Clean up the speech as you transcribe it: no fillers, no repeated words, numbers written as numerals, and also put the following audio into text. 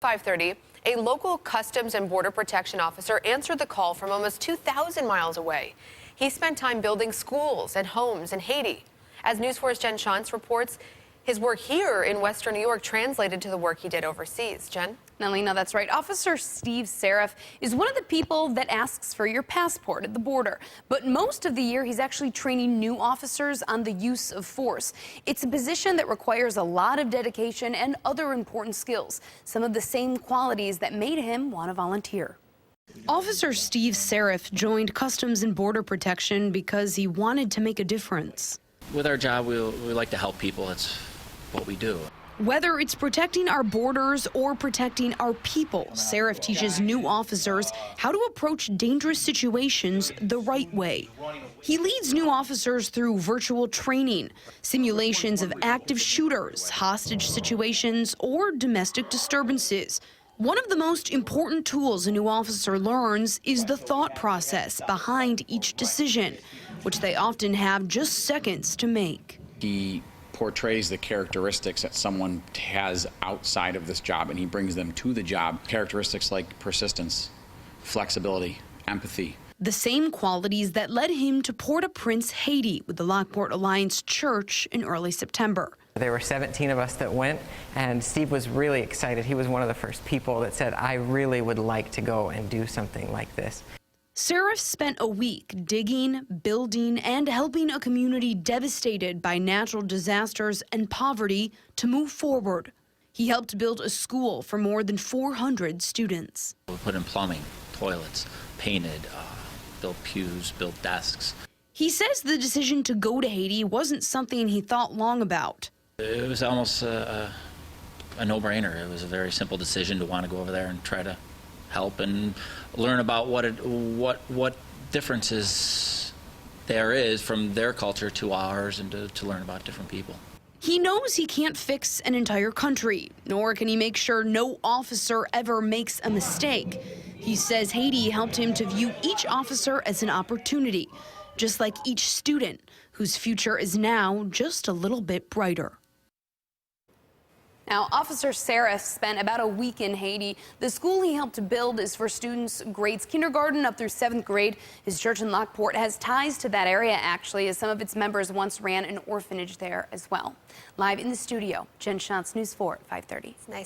5:30, a local Customs and Border Protection officer answered the call from almost 2,000 miles away. He spent time building schools and homes in Haiti. As News 4's Jen Shantz reports, his work here in Western New York translated to the work he did overseas. Jen? Nalina, that's right. Officer Steve Saraf is one of the people that asks for your passport at the border. But most of the year, he's actually training new officers on the use of force. It's a position that requires a lot of dedication and other important skills, some of the same qualities that made him want to volunteer. Officer Steve Saraf joined Customs and Border Protection because he wanted to make a difference. With our job, we like to help people. That's what we do. Whether it's protecting our borders or protecting our people, Saraf teaches new officers how to approach dangerous situations the right way. He leads new officers through virtual training, simulations of active shooters, hostage situations, or domestic disturbances. One of the most important tools a new officer learns is the thought process behind each decision, which they often have just seconds to make. He portrays the characteristics that someone has outside of this job, and he brings them to the job. Characteristics like persistence, flexibility, empathy. The same qualities that led him to Port-au-Prince, Haiti, with the Lockport Alliance Church in early September. There were 17 of us that went, and Steve was really excited. He was one of the first people that said, I really would like to go and do something like this. Saraf spent a week digging, building, and helping a community devastated by natural disasters and poverty to move forward. He helped build a school for more than 400 students. We put in plumbing, toilets, painted, built pews, built desks. He says the decision to go to Haiti wasn't something he thought long about. It was almost a no-brainer. It was a very simple decision to want to go over there and try to help and learn about what differences there is from their culture to ours, and to learn about different people. He knows he can't fix an entire country, nor can he make sure no officer ever makes a mistake. He says Haiti helped him to view each officer as an opportunity, just like each student, whose future is now just a little bit brighter. Now, Officer Saraf spent about a week in Haiti. The school he helped to build is for students grades kindergarten up through 7th grade. His church in Lockport has ties to that area, actually, as some of its members once ran an orphanage there as well. Live in the studio, Jen Shantz, News 4 at 5:30. It's nice.